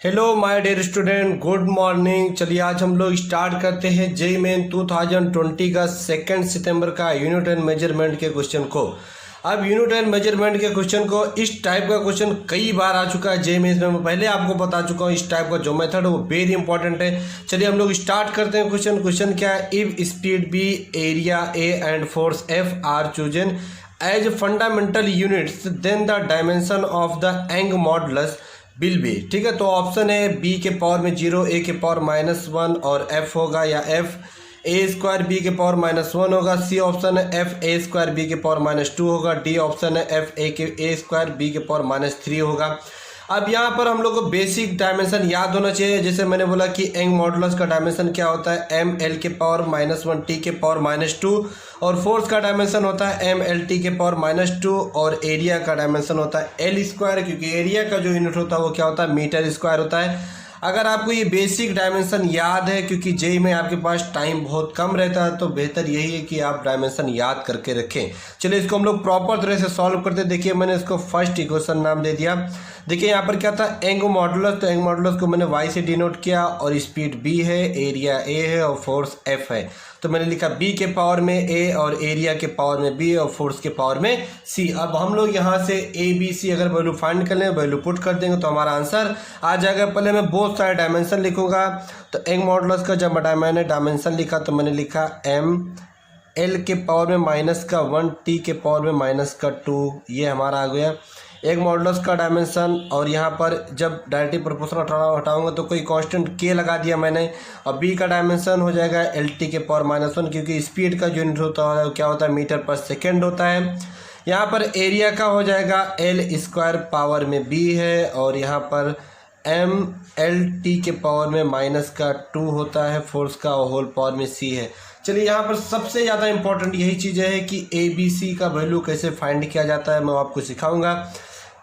Hello my dear student, good morning. चलिए आज हम लोग स्टार्ट करते हैं जेईई मेन 2020 का 2 सितंबर का यूनिट एंड मेजरमेंट के क्वेश्चन को। अब यूनिट एंड मेजरमेंट के क्वेश्चन को इस टाइप का क्वेश्चन कई बार आ चुका है जेईई मेंस में। मैं पहले आपको बता चुका हूँ इस टाइप का जो मेथड है वो वेरी इंपॉर्टेंट है। चलिए हम लोग स्टार्ट करते हैं। क्वेश्चन क्या है? If speed V, area A and force F are chosen as fundamental units then the dimension of the Young modulus will be. ठीक है, तो ऑप्शन है बी के पावर में 0, ए के पावर -1 और एफ होगा, या एफ ए स्क्वायर बी के पावर -1 होगा। सी ऑप्शन है एफ ए स्क्वायर बी के पावर -2 होगा। डी ऑप्शन है एफ ए स्क्वायर बी के पावर -3 होगा। अब यहाँ पर हम लोग को बेसिक डायमेंशन याद होना चाहिए। जैसे मैंने बोला कि एंग मॉडुलस का डायमेंशन क्या होता है? एम एल के पावर -1 टी के पावर -2, और फोर्स का डायमेंशन होता है एम एल टी के पावर -2, और एरिया का डायमेंशन होता है एल स्क्वायर, क्योंकि एरिया का जो यूनिट होता है वो क्या होता है? मीटर स्क्वायर होता है। अगर आपको ये बेसिक डायमेंशन याद है, क्योंकि जेईई में आपके पास टाइम बहुत कम रहता है, तो बेहतर यही है कि आप डायमेंशन याद करके रखें। चलिए इसको हम लोग प्रॉपर तरह से सॉल्व करते हैं। देखिए मैंने इसको फर्स्ट इक्वेशन नाम दे दिया। देखिए यहाँ पर क्या था? एंग मॉडुलस। तो एंग मॉडुलस को मैंने y से डिनोट किया, और स्पीड b है, एरिया a है और फोर्स f है। तो मैंने लिखा b के पावर में a और एरिया के पावर में b और फोर्स के पावर में c। अब हम लोग यहाँ से a b c अगर वैल्यू फाइंड कर लें, वैल्यू पुट कर देंगे तो हमारा आंसर आ जाएगा। पहले मैं बहुत सारे डायमेंशन लिखूंगा। तो एंग मॉडुलस का जब मैंने डायमेंशन लिखा तो मैंने लिखा m l के पावर में -1 t के पावर में -2, ये हमारा आ गया एक मॉडुलस का डायमेंशन। और यहाँ पर जब डायरेक्टली प्रोपोर्शनल हटाऊंगा तो कोई कांस्टेंट k लगा दिया मैंने। और b का डायमेंशन हो जाएगा एल टी के पावर -1, क्योंकि स्पीड का जो यूनिट होता है वो क्या होता है? मीटर पर सेकेंड होता है। यहाँ पर एरिया का हो जाएगा एल स्क्वायर पावर में b है, और यहाँ पर एम एल टी के पावर में -2 होता है, फोर्स का होल पावर में c है। चलिए यहाँ पर सबसे ज़्यादा इंपॉर्टेंट यही चीज़ है कि ए बी सी का वैल्यू कैसे फाइंड किया जाता है, मैं आपको सिखाऊंगा।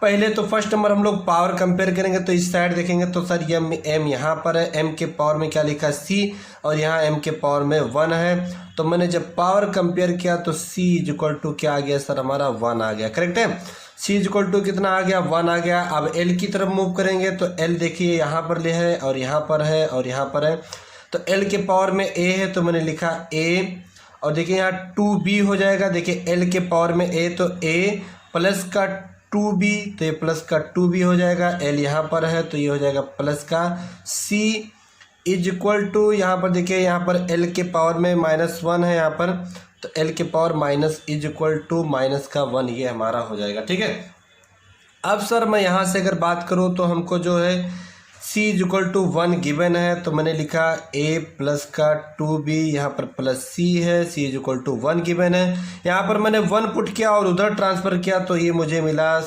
पहले तो फर्स्ट नंबर हम लोग पावर कंपेयर करेंगे। तो इस साइड देखेंगे तो सर ये m यहाँ पर है, m के पावर में क्या लिखा? c, और यहाँ m के पावर में 1 है। तो मैंने जब पावर कंपेयर किया तो c इक्वल टू क्या आ गया सर? हमारा 1 आ गया। करेक्ट है, c इक्वल टू कितना आ गया? 1 आ गया। अब l की तरफ मूव करेंगे तो l देखिए यहाँ पर ले है, और यहाँ पर है, और यहाँ पर है। तो l के पावर में a है तो मैंने लिखा a, और देखिए यहाँ 2b हो जाएगा। देखिए l के पावर में a तो a प्लस का 2b, तो ये प्लस का 2b हो जाएगा। l यहाँ पर है तो ये हो जाएगा प्लस का c इज इक्वल टू, यहाँ पर देखिए यहाँ पर l के पावर में -1 है यहाँ पर, तो l के power minus is equal to -1, ये हमारा हो जाएगा। ठीक है, अब सर मैं यहाँ से अगर बात करूँ तो हमको जो है c इक्वल टू 1 गिवन है, तो मैंने लिखा a प्लस का 2b, यहाँ पर प्लस c है, c इक्वल टू 1 गिवन है। यहाँ पर मैंने 1 पुट किया और उधर ट्रांसफ़र किया तो ये मुझे मिला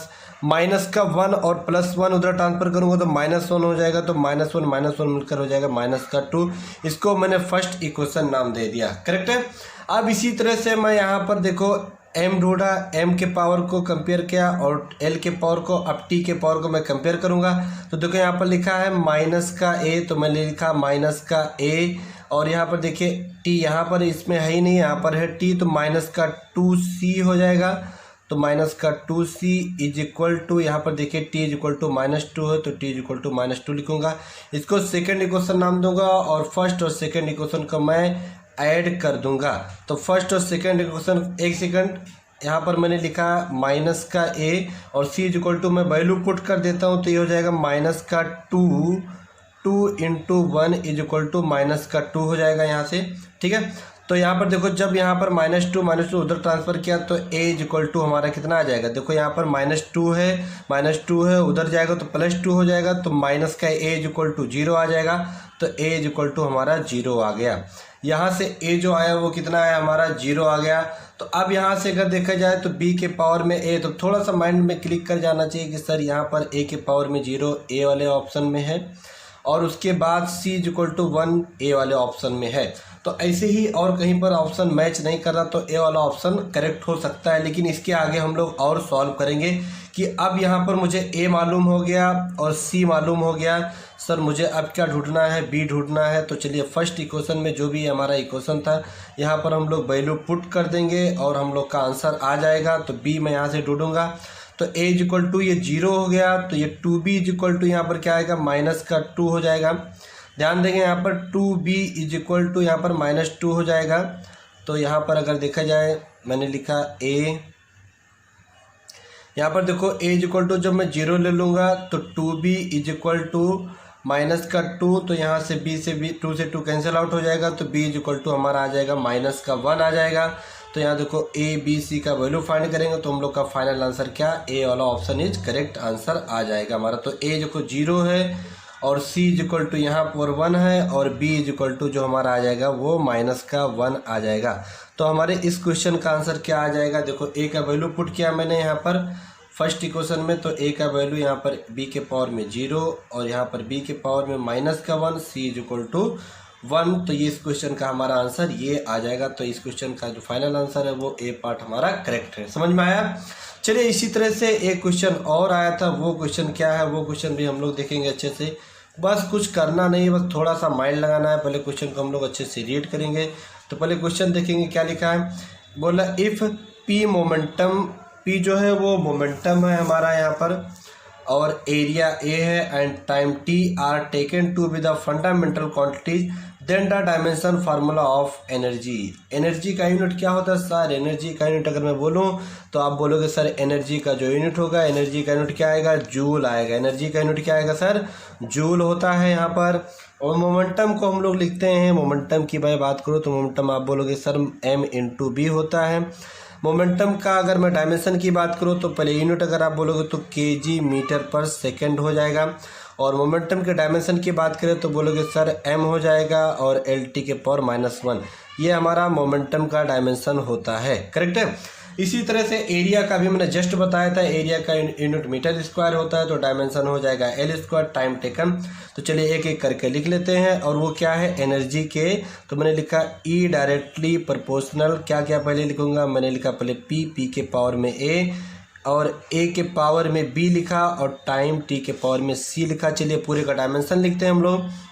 -1, और +1 उधर ट्रांसफ़र करूँगा तो -1 हो जाएगा। तो -1 मिलकर हो जाएगा -2। इसको मैंने फर्स्ट इक्वेशन नाम दे दिया। करेक्ट है। अब इसी तरह से मैं यहाँ पर देखो m ढूंढा, m के पावर को कंपेयर किया, और l के पावर को, अब t के पावर को मैं कंपेयर करूंगा। तो देखो यहाँ पर लिखा है -a, तो मैंने लिखा -a, और यहाँ पर देखिए t यहाँ पर इसमें है ही नहीं, यहाँ पर है t, तो -2c हो जाएगा। तो -2c इज इक्वल टू, यहाँ पर देखिए t इक्वल टू -2 है, तो t इक्वल टू -2 लिखूंगा। इसको सेकेंड इक्वेशन नाम दूंगा, और फर्स्ट और सेकेंड इक्वेशन को मैं ऐड कर दूंगा। तो फर्स्ट और सेकेंड इक्वेशन, एक सेकंड, यहाँ पर मैंने लिखा -a, और c इक्वल टू मैं वैल्यू पुट कर देता हूँ, तो ये हो जाएगा -2 इंटू 1 इज इक्वल टू -2 हो जाएगा यहाँ से। ठीक है, तो यहाँ पर देखो जब यहाँ पर -2 उधर ट्रांसफ़र किया तो a इक्वल टू हमारा कितना आ जाएगा? देखो यहाँ पर -2 है, उधर जाएगा तो +2 हो जाएगा, तो माइनस का a इक्वल टू 0 आ जाएगा। तो a इक्वल टू हमारा 0 आ गया। यहाँ से a जो आया वो कितना आया? हमारा 0 आ गया। तो अब यहाँ से अगर देखा जाए तो b के पावर में a, तो थोड़ा सा माइंड में क्लिक कर जाना चाहिए कि सर यहाँ पर a के पावर में 0 a वाले ऑप्शन में है, और उसके बाद c इक्वल टू 1 a वाले ऑप्शन में है। तो ऐसे ही और कहीं पर ऑप्शन मैच नहीं कर रहा तो a वाला ऑप्शन करेक्ट हो सकता है। लेकिन इसके आगे हम लोग और सॉल्व करेंगे कि अब यहाँ पर मुझे a मालूम हो गया और c मालूम हो गया, सर मुझे अब क्या ढूंढना है? b ढूंढना है। तो चलिए फर्स्ट इक्वेशन में जो भी हमारा इक्वेशन था यहाँ पर हम लोग वैल्यू पुट कर देंगे और हम लोग का आंसर आ जाएगा। तो b मैं यहाँ से ढूंढूंगा, तो a इज इक्वल टू ये 0 हो गया, तो ये 2b इज इक्वल टू यहाँ पर क्या आएगा माइनस का 2 हो जाएगा। ध्यान देंगे यहाँ पर 2b इज इक्वल टू यहाँ पर -2 हो जाएगा। तो यहाँ पर अगर देखा जाए मैंने लिखा a, यहाँ पर देखो a इज इक्वल टू जब मैं 0 ले लूँगा तो 2b is equal to minus का 2, तो यहाँ से b से 2 से 2 कैंसिल आउट हो जाएगा, तो b इज इक्वल टू हमारा आ जाएगा माइनस का 1 आ जाएगा। तो यहाँ देखो a b c का वैल्यू फाइंड करेंगे तो हम लोग का फाइनल आंसर क्या, a वाला ऑप्शन इज करेक्ट आंसर आ जाएगा हमारा। तो a जो 0 है और c इज इक्वल टू यहाँ पर 1 है और b इज इक्वल टू जो हमारा आ जाएगा वो माइनस का 1 आ जाएगा। तो हमारे इस क्वेश्चन का आंसर क्या आ जाएगा, देखो a का वैल्यू पुट किया मैंने यहाँ पर फर्स्ट इक्वेशन में, तो a का वैल्यू यहाँ पर b के पावर में 0 और यहाँ पर b के पावर में माइनस का 1, c इज इक्वल टू 1। तो ये इस क्वेश्चन का हमारा आंसर ये आ जाएगा। तो इस क्वेश्चन का जो फाइनल आंसर है वो ए पार्ट हमारा करेक्ट है। समझ में आया? चलिए इसी तरह से एक क्वेश्चन और आया था, वो क्वेश्चन क्या है वो क्वेश्चन भी हम लोग देखेंगे अच्छे से। बस कुछ करना नहीं है, बस थोड़ा सा माइंड लगाना है। पहले क्वेश्चन को हम लोग अच्छे से रीड करेंगे। तो पहले क्वेश्चन देखेंगे क्या लिखा है। बोला इफ़ p मोमेंटम, p जो है वो मोमेंटम है हमारा यहाँ पर और एरिया a है and time t are taken to be the fundamental quantities, then the dimension formula of energy. Energy का यूनिट क्या होता है सर? एनर्जी का यूनिट अगर मैं बोलूँ तो आप बोलोगे सर एनर्जी का जो यूनिट होगा, एनर्जी का यूनिट क्या आएगा, जूल आएगा। एनर्जी का यूनिट क्या आएगा सर? जूल होता है यहाँ पर। और मोमेंटम को हम लोग लिखते हैं, मोमेंटम की मैं बात करूँ तो मोमेंटम आप बोलोगे सर m इंटू बी होता है। मोमेंटम का अगर मैं डायमेंशन की बात करूँ तो पहले यूनिट अगर आप बोलोगे तो kg मीटर पर सेकेंड हो जाएगा। और मोमेंटम के डायमेंशन की बात करें तो बोलोगे सर m हो जाएगा और lt के पावर -1, ये हमारा मोमेंटम का डायमेंशन होता है। करेक्ट है। इसी तरह से एरिया का भी मैंने जस्ट बताया था, एरिया का यूनिट मीटर स्क्वायर होता है, तो डायमेंशन हो जाएगा l² टाइम टेकन। तो चलिए एक एक करके लिख लेते हैं। और वो क्या है एनर्जी के, तो मैंने लिखा E डायरेक्टली प्रोपोर्शनल, क्या क्या पहले लिखूंगा, मैंने लिखा पहले p के पावर में a और a के पावर में b लिखा और टाइम t के पावर में c लिखा। चलिए पूरे का डायमेंशन लिखते हैं हम लोग।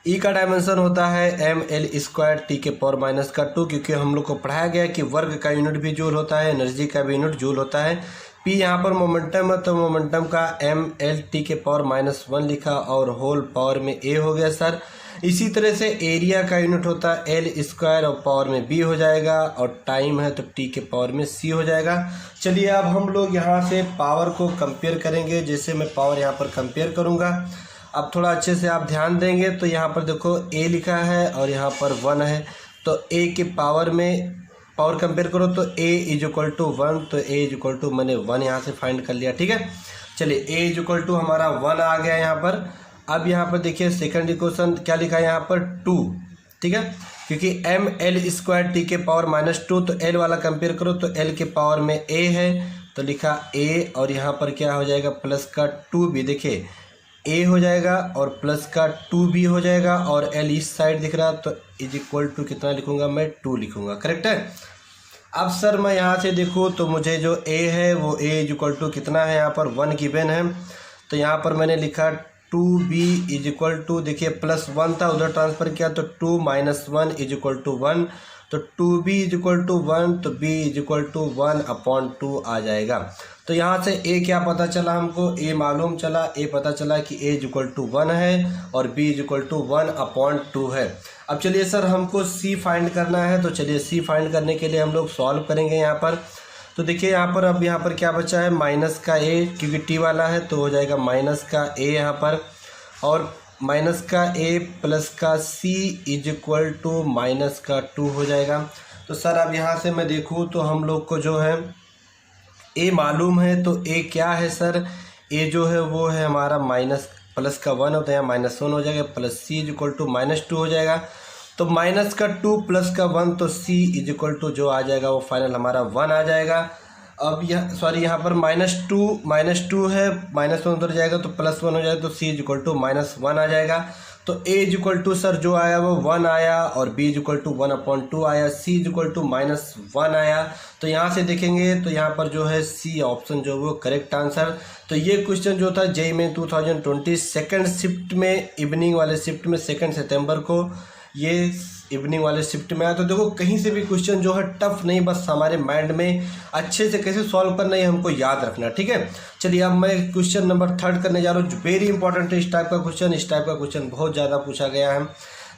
E का डायमेंशन होता है ml² t के पावर -2, क्योंकि हम लोग को पढ़ाया गया कि वर्ग का यूनिट भी जूल होता है, एनर्जी का भी यूनिट जूल होता है। P यहाँ पर मोमेंटम है तो मोमेंटम का ml t के पावर -1 लिखा और होल पावर में a हो गया सर। इसी तरह से एरिया का यूनिट होता है l² और पावर में b हो जाएगा और टाइम है तो t के पावर में c हो जाएगा। चलिए अब हम लोग यहाँ से पावर को कंपेयर करेंगे। जैसे मैं पावर यहाँ पर कंपेयर करूँगा, अब थोड़ा अच्छे से आप ध्यान देंगे तो यहाँ पर देखो a लिखा है और यहाँ पर 1 है, तो a के पावर में पावर कंपेयर करो तो a इज इक्वल टू 1, तो a इज इक्वल टू मैंने 1 यहाँ से फाइंड कर लिया। ठीक है, चलिए a इज इक्वल टू हमारा 1 आ गया यहाँ पर। अब यहाँ पर देखिए सेकंड इक्वेशन क्या लिखा है यहाँ पर 2, ठीक है, क्योंकि ml² t के पावर -2, तो l वाला कंपेयर करो तो l के पावर में a है तो लिखा a और यहाँ पर क्या हो जाएगा प्लस का 2b, देखिए a हो जाएगा और प्लस का 2b हो जाएगा और l इस साइड दिख रहा तो इज इक्वल टू कितना लिखूंगा मैं 2 लिखूंगा। करेक्ट है। अब सर मैं यहाँ से देखूँ तो मुझे जो a है वो a इज इक्वल टू कितना है, यहाँ पर 1 गिवन है, तो यहाँ पर मैंने लिखा 2b इज इक्वल टू, देखिए +1 था उधर ट्रांसफ़र किया तो 2 - 1 इज इक्वल टू 1, तो 2b इज इक्वल टू 1, तो b इज इक्वल टू 1/2 आ जाएगा। तो यहाँ से a क्या पता चला हमको, a मालूम चला, a पता चला कि a इज इक्वल टू 1 है और b इज इक्वल टू 1/2 है। अब चलिए सर हमको c फाइंड करना है, तो चलिए c फाइंड करने के लिए हम लोग सॉल्व करेंगे यहाँ पर। तो देखिए यहाँ पर अब यहाँ पर क्या बचा है माइनस का a, क्योंकि t वाला है तो हो जाएगा माइनस का a यहाँ पर, और माइनस का a प्लस का c इज इक्वल टू -2 हो जाएगा। तो सर अब यहाँ से मैं देखूँ तो हम लोग को जो है a मालूम है, तो a क्या है सर, a जो है वो है हमारा प्लस का 1 होता है, -1 हो जाएगा, plus c is equal to -2 हो जाएगा। तो माइनस का 2 प्लस का 1, तो c इज इक्वल टू जो आ जाएगा वो फाइनल हमारा 1 आ जाएगा। अब यह सॉरी यहाँ पर -2 है, -1 उधर जाएगा तो +1 हो जाएगा, तो c इज इक्वल टू -1 आ जाएगा। तो a is equal to sir जो आया वो 1 आया और b इज इक्वल टू 1/2 आया, c इज इक्वल टू -1 आया। तो यहाँ से देखेंगे तो यहाँ पर जो है c ऑप्शन जो वो करेक्ट आंसर। तो ये क्वेश्चन जो था JEE में 2020 सेकंड शिफ्ट में, इवनिंग वाले शिफ्ट में 2 सितंबर को ये इवनिंग वाले शिफ्ट में आया। तो देखो कहीं से भी क्वेश्चन जो है टफ नहीं, बस हमारे माइंड में अच्छे से कैसे सॉल्व करना है हमको याद रखना, ठीक है। चलिए अब मैं क्वेश्चन नंबर 3 करने जा रहा हूँ, वेरी इंपॉर्टेंट है इस टाइप का क्वेश्चन। इस टाइप का क्वेश्चन बहुत ज़्यादा पूछा गया है।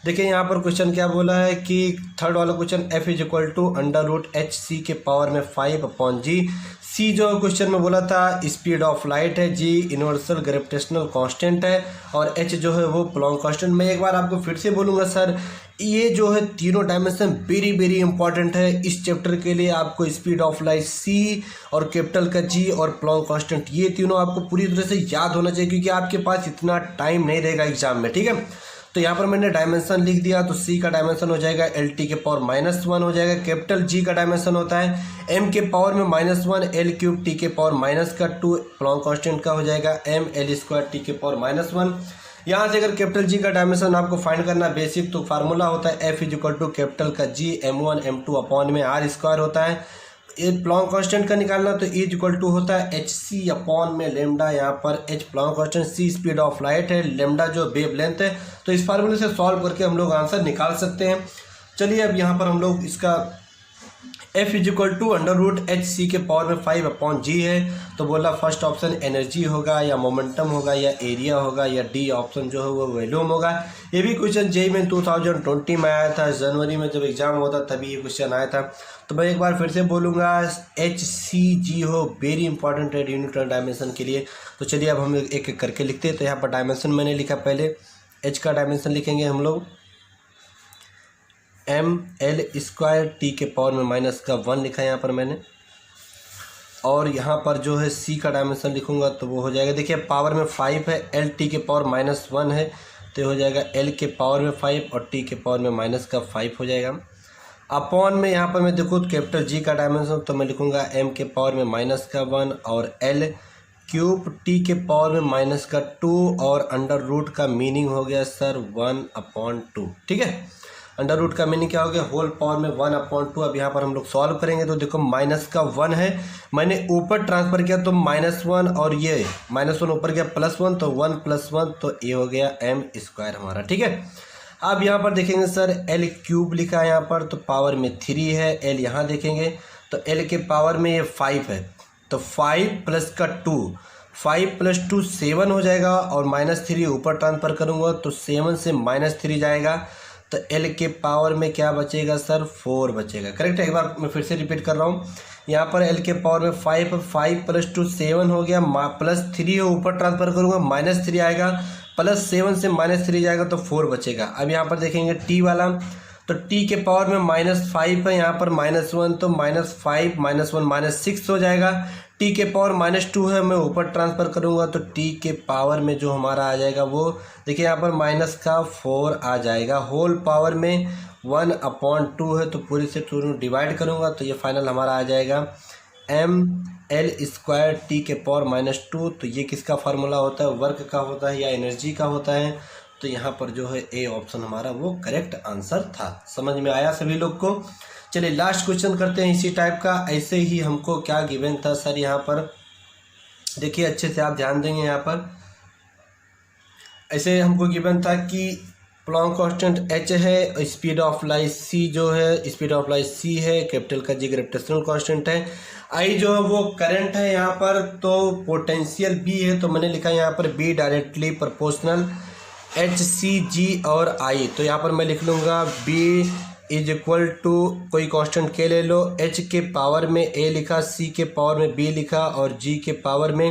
देखिए यहाँ पर क्वेश्चन क्या बोला है कि 3rd वाला question f is equal to √hc के पावर में 5/g। c जो क्वेश्चन में बोला था स्पीड ऑफ लाइट है, g यूनिवर्सल ग्रेविटेशनल कांस्टेंट है और h जो है वो प्लॉन्क कांस्टेंट। मैं एक बार आपको फिर से बोलूँगा सर, ये जो है तीनों डायमेंशन वेरी वेरी इंपॉर्टेंट है इस चैप्टर के लिए। आपको स्पीड ऑफ लाइट c और कैपिटल का g और प्लॉन्क कांस्टेंट ये तीनों आपको पूरी तरह से याद होना चाहिए, क्योंकि आपके पास इतना टाइम नहीं रहेगा एग्जाम में, ठीक है। तो यहाँ पर मैंने डायमेंशन लिख दिया, तो c का डायमेंशन हो जाएगा LT के पावर -1 हो जाएगा। कैपिटल G का डायमेंशन होता है m के पावर में -1 L³ T के पावर -2 प्लॉन्क कांस्टेंट का हो जाएगा mL² T के पावर -1। यहाँ से अगर कैपिटल G का डायमेंशन आपको फाइंड करना बेसिक, तो फार्मूला होता है f is equal to capital का G m1 m2 अपॉन में r² होता है। ये प्लॉन्क कांस्टेंट का निकालना तो E इक्वल टू होता है hc अपॉन में लेमडा। यहाँ पर h Planck constant, c speed of light है, लेमडा जो वेव लेंथ है। तो इस फार्मूले से सॉल्व करके हम लोग आंसर निकाल सकते हैं। चलिए अब यहाँ पर हम लोग इसका f is equal to √hc के पावर में 5/g है। तो बोला फर्स्ट ऑप्शन एनर्जी होगा या मोमेंटम होगा या एरिया होगा या डी ऑप्शन जो है वो वॉल्यूम होगा। ये भी क्वेश्चन जेईई में 2020 में आया था, जनवरी में जब एग्जाम होता तभी ये क्वेश्चन आया था। तो मैं एक बार फिर से बोलूँगा HCG हो वेरी इंपॉर्टेंट है यूनिट और डायमेंशन के लिए। तो चलिए अब हम एक एक करके लिखते हैं। तो यहाँ पर डायमेंशन मैंने लिखा, पहले H का डायमेंशन लिखेंगे हम लोग mL² T के पावर में -1 लिखा है यहाँ पर मैंने। और यहाँ पर जो है C का डायमेंशन लिखूँगा तो वो हो जाएगा, देखिए पावर में 5 है, LT के पावर -1 है तो हो जाएगा L के पावर में 5 और T के पावर में -5 हो जाएगा। अपॉन में यहाँ पर मैं देखूँ कैपिटल G का डायमेंशन तो मैं लिखूँगा m के पावर में -1 और L³ T के पावर में -2 और अंडर रूट का मीनिंग हो गया सर 1/2, ठीक है। अंडर रूट का मीनिंग क्या हो गया, होल पावर में 1/2। अब यहाँ पर हम लोग सॉल्व करेंगे तो देखो -1 है, मैंने ऊपर ट्रांसफर किया तो -1 और ये -1 ऊपर गया +1 तो 1 + 1 तो ये हो गया m² हमारा, ठीक है। अब यहाँ पर देखेंगे सर L³ लिखा है यहाँ पर तो पावर में 3 है, L यहाँ देखेंगे तो L के पावर में ये 5 है तो 5 + 2 5 + 2 7 हो जाएगा और -3 ऊपर ट्रांसफर करूँगा तो 7 से -3 जाएगा तो L के पावर में क्या बचेगा सर 4 बचेगा, करेक्ट है। एक बार मैं फिर से रिपीट कर रहा हूँ, यहाँ पर L के पावर में 5 + 2 7 हो गया, +3 है ऊपर ट्रांसफर करूँगा -3 आएगा, +7 से -3 जाएगा तो 4 बचेगा। अब यहाँ पर देखेंगे T वाला तो T के पावर में -5 है, यहाँ पर -1 तो -5 -1 -6 हो जाएगा। T के पावर -2 है, मैं ऊपर ट्रांसफ़र करूँगा तो T के पावर में जो हमारा आ जाएगा वो देखिए यहाँ पर -4 आ जाएगा। होल पावर में 1/2 है तो पूरी से 2 डिवाइड करूँगा तो ये फाइनल हमारा आ जाएगा mL² T के पावर -2। तो ये किसका फार्मूला होता है, वर्क का होता है या एनर्जी का होता है। तो यहाँ पर जो है ए ऑप्शन हमारा वो करेक्ट आंसर था। समझ में आया सभी लोग को। चलिए लास्ट क्वेश्चन करते हैं इसी टाइप का। ऐसे ही हमको क्या गिवन था सर, यहाँ पर देखिए अच्छे से आप ध्यान देंगे। यहाँ पर ऐसे हमको गिवन था कि प्लॉन्क कांस्टेंट h है, स्पीड ऑफ लाइट c जो है, स्पीड ऑफ लाइट c है, कैपिटल का g ग्रेविटेशनल कांस्टेंट है, I जो है वो करंट है यहाँ पर, तो पोटेंशियल b है तो मैंने लिखा यहाँ पर b डायरेक्टली प्रोपोर्शनल HCG और I। तो यहाँ पर मैं लिख लूँगा b इज इक्वल टू कोई कांस्टेंट k ले लो, h के पावर में a लिखा, c के पावर में b लिखा और g के पावर में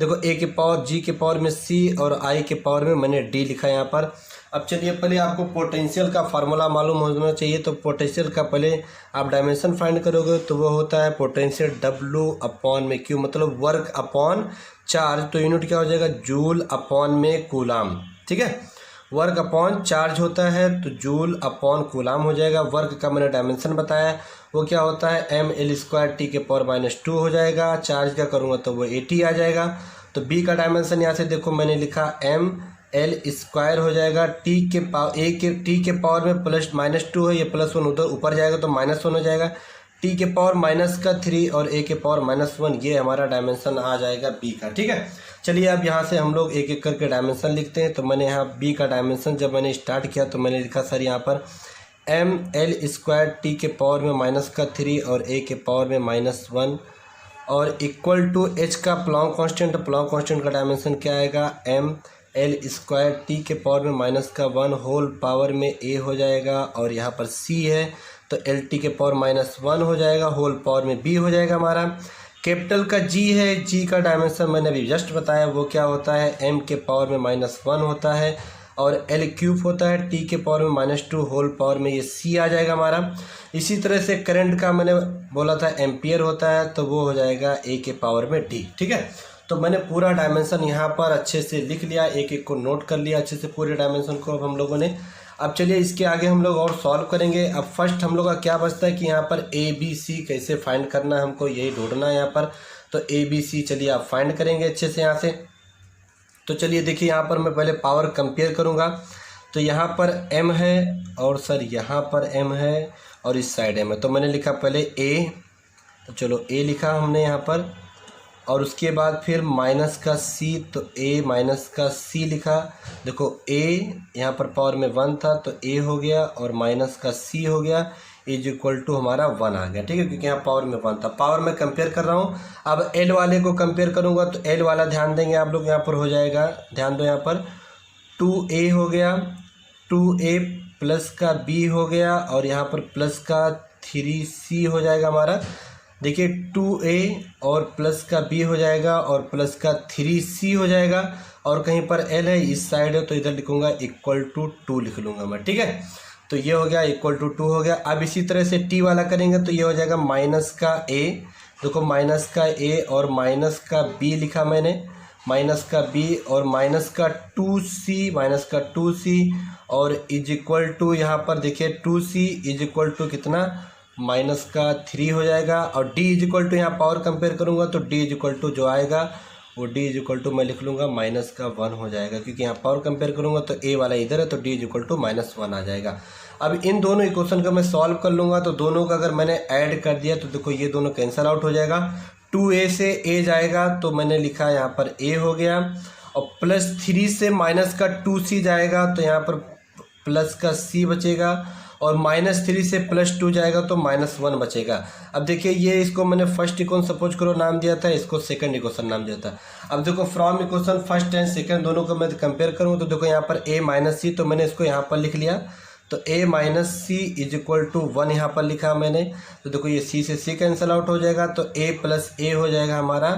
देखो a के पावर, g के पावर में c और I के पावर में मैंने d लिखा यहाँ पर। अब चलिए पहले आपको पोटेंशियल का फार्मूला मालूम होना चाहिए। तो पोटेंशियल का पहले आप डायमेंशन फाइंड करोगे तो वो होता है पोटेंशियल W/Q मतलब वर्क अपॉन चार्ज। तो यूनिट क्या हो जाएगा, जूल अपॉन में कूलाम, ठीक है। वर्क अपॉन चार्ज होता है तो जूल अपॉन कूलाम हो जाएगा। वर्क का मैंने डायमेंशन बताया वो क्या होता है mL² T के पावर -2 हो जाएगा। चार्ज का करूँगा तो वो 80 आ जाएगा। तो b का डायमेंशन यहाँ से देखो मैंने लिखा mL² हो जाएगा। T के पावर में +-2 है, ये +1 उधर ऊपर जाएगा तो -1 हो जाएगा। टी के पावर माइनस का 3 और ए के पावर -1, ये हमारा डायमेंशन आ जाएगा बी का। ठीक है, चलिए अब यहाँ से हम लोग एक एक करके डायमेंशन लिखते हैं। तो मैंने यहाँ बी का डायमेंशन जब मैंने स्टार्ट किया तो मैंने लिखा सर यहाँ पर ml² टी के पावर में -3 और ए के पावर में -1 और इक्वल टू एच का प्लॉन्क कांस्टेंट। प्लॉन्क कांस्टेंट का डायमेंशन क्या आएगा, ml² टी के पावर में -1 होल पावर में ए हो जाएगा और यहाँ पर सी है तो एल टी के पावर -1 हो जाएगा, होल पावर में बी हो जाएगा हमारा। कैपिटल का जी है, जी का डायमेंशन मैंने अभी जस्ट बताया वो क्या होता है, m के पावर में -1 होता है और L³ होता है, टी के पावर में -2 होल पावर में ये सी आ जाएगा हमारा। इसी तरह से करंट का मैंने बोला था एम्पियर होता है तो वो हो जाएगा ए के पावर में डी। ठीक है, तो मैंने पूरा डायमेंशन यहाँ पर अच्छे से लिख लिया, एक एक को नोट कर लिया अच्छे से पूरे डायमेंशन को अब हम लोगों ने। अब चलिए इसके आगे हम लोग और सॉल्व करेंगे। अब फर्स्ट हम लोग का क्या बचता है कि यहाँ पर ए बी सी कैसे फाइंड करना है, हमको यही ढूंढना है यहाँ पर। तो ए बी सी चलिए आप फाइंड करेंगे अच्छे से यहाँ से। तो चलिए देखिए यहाँ पर मैं पहले पावर कंपेयर करूँगा। तो यहाँ पर m है और सर यहाँ पर m है और इस साइड m है। तो मैंने लिखा पहले a, तो चलो a लिखा हमने यहाँ पर और उसके बाद फिर माइनस का c, तो a माइनस का c लिखा। देखो a यहाँ पर पावर में 1 था तो a हो गया और माइनस का c हो गया इज इक्वल टू हमारा 1 आ गया। ठीक है, क्योंकि यहाँ पावर में 1 था। पावर में कंपेयर कर रहा हूँ। अब L वाले को कंपेयर करूँगा तो L वाला ध्यान देंगे आप लोग, यहाँ पर हो जाएगा, ध्यान दो यहाँ पर 2a हो गया, 2a प्लस का b हो गया और यहाँ पर प्लस का 3c हो जाएगा हमारा। देखिए 2a और प्लस का b हो जाएगा और प्लस का 3c हो जाएगा और कहीं पर L है इस साइड है तो इधर लिखूँगा इक्वल टू 2 लिख लूँगा मैं। ठीक है, तो ये हो गया इक्वल टू 2 हो गया। अब इसी तरह से टी वाला करेंगे तो ये हो जाएगा माइनस का a, देखो माइनस का a और माइनस का b लिखा मैंने, माइनस का b और माइनस का 2c और इज इक्वल टू यहाँ पर देखिए 2c इज इक्वल टू कितना, माइनस का 3 हो जाएगा और d इज इक्वल टू यहाँ पावर कंपेयर करूँगा तो d इज इक्वल टू जो आएगा वो d इज इक्वल टू मैं लिख लूँगा माइनस का 1 हो जाएगा, क्योंकि यहाँ पावर कंपेयर करूँगा तो a वाला इधर है तो d इज इक्वल टू -1 आ जाएगा। अब इन दोनों इक्वेशन का मैं सॉल्व कर लूँगा तो दोनों का अगर मैंने ऐड कर दिया तो देखो ये दोनों कैंसिल आउट हो जाएगा। 2a से a जाएगा तो मैंने लिखा यहाँ पर a हो गया और प्लस 3 से माइनस का 2c जाएगा तो यहाँ पर प्लस का c बचेगा और -3 से +2 जाएगा तो -1 बचेगा। अब देखिए ये इसको मैंने फर्स्ट इक्वेशन सपोज करो नाम दिया था, इसको सेकंड इक्वेशन नाम दिया था। अब देखो from equation first and second दोनों को मैं कंपेयर करूँ तो देखो यहाँ पर a - c, तो मैंने इसको यहाँ पर लिख लिया तो a - c is equal to 1 यहाँ पर लिखा मैंने। तो देखो ये c से c कैंसिल आउट हो जाएगा तो a प्लस a हो जाएगा हमारा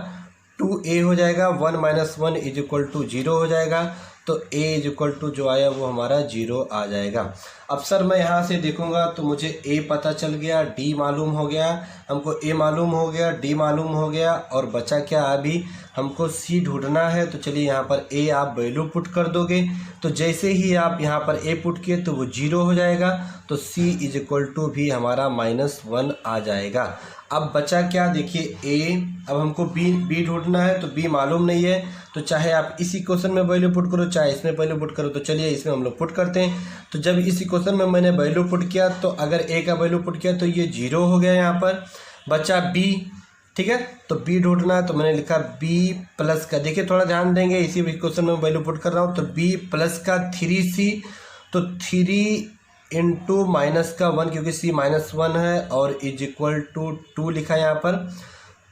2a हो जाएगा, 1 - 1 इज इक्वल टू 0 हो जाएगा तो a इज इक्वल टू जो आया वो हमारा 0 आ जाएगा। अब सर मैं यहाँ से देखूँगा तो मुझे a पता चल गया, d मालूम हो गया, हमको a मालूम हो गया, d मालूम हो गया और बचा क्या, अभी हमको c ढूंढना है। तो चलिए यहाँ पर a आप वैल्यू पुट कर दोगे तो जैसे ही आप यहाँ पर a पुट किए तो वो 0 हो जाएगा तो c इज इक्वल टू भी हमारा -1 आ जाएगा। अब बचा क्या, देखिए a, अब हमको b ढूंढना है तो b मालूम नहीं है तो चाहे आप इस इक्वेशन में वैल्यू पुट करो चाहे इसमें वैल्यू पुट करो। तो चलिए इसमें हम लोग पुट करते हैं। तो जब इस इक्वेशन में मैंने वैल्यू पुट किया तो अगर a का वैल्यू पुट किया तो ये 0 हो गया, यहाँ पर बचा b। ठीक है, तो b ढूंढना है तो मैंने लिखा b प्लस का, देखिए थोड़ा ध्यान देंगे इसी इक्वेशन में वैल्यू पुट कर रहा हूँ तो b प्लस का 3c, तो 3 इंटू माइनस का 1 क्योंकि c -1 है और इज इक्वल टू 2 लिखा है यहाँ पर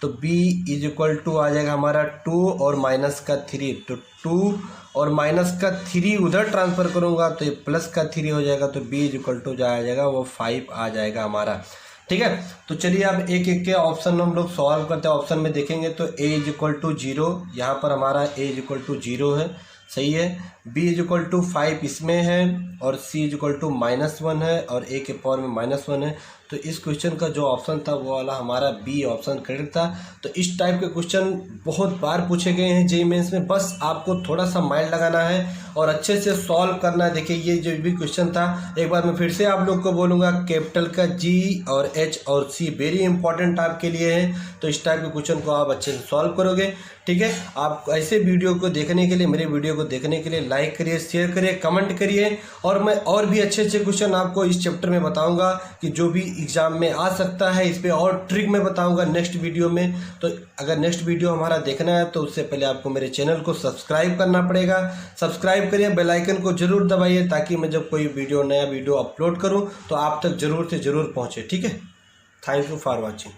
तो b इज इक्वल टू आ जाएगा हमारा 2 और माइनस का 3, तो 2 और माइनस का 3 उधर ट्रांसफ़र करूँगा तो ये प्लस का 3 हो जाएगा तो b इज इक्वल टू जो आ जाएगा वो 5 आ जाएगा हमारा। ठीक है, तो चलिए अब एक एक के ऑप्शन हम लोग सॉल्व करते हैं। ऑप्शन में देखेंगे तो a इज इक्वल टू 0, यहाँ पर हमारा a इज इक्वल टू 0 है, सही है। b इज इक्वल टू 5 इसमें है और c इज इक्वल टू -1 है और a के पावर में -1 है। तो इस क्वेश्चन का जो ऑप्शन था वो वाला हमारा बी ऑप्शन करेक्ट था। तो इस टाइप के क्वेश्चन बहुत बार पूछे गए हैं जेईई मेंस में, बस आपको थोड़ा सा माइंड लगाना है और अच्छे से सॉल्व करना है। देखिए ये जो भी क्वेश्चन था, एक बार मैं फिर से आप लोग को बोलूँगा, कैपिटल का जी और एच और सी वेरी इंपॉर्टेंट आपके लिए है। तो इस टाइप के क्वेश्चन को आप अच्छे से सॉल्व करोगे। ठीक है, आप ऐसे वीडियो को देखने के लिए, मेरे वीडियो को देखने के लिए लाइक करिए, शेयर करिए, कमेंट करिए। और मैं और भी अच्छे अच्छे क्वेश्चन आपको इस चैप्टर में बताऊंगा कि जो भी एग्जाम में आ सकता है, इस पर और ट्रिक में बताऊंगा नेक्स्ट वीडियो में। तो अगर नेक्स्ट वीडियो हमारा देखना है तो उससे पहले आपको मेरे चैनल को सब्सक्राइब करना पड़ेगा। सब्सक्राइब करिए, बेल आइकन को जरूर दबाइए ताकि मैं जब कोई नया वीडियो अपलोड करूँ तो आप तक जरूर से ज़रूर पहुँचे। ठीक है, थैंक यू फॉर वॉचिंग।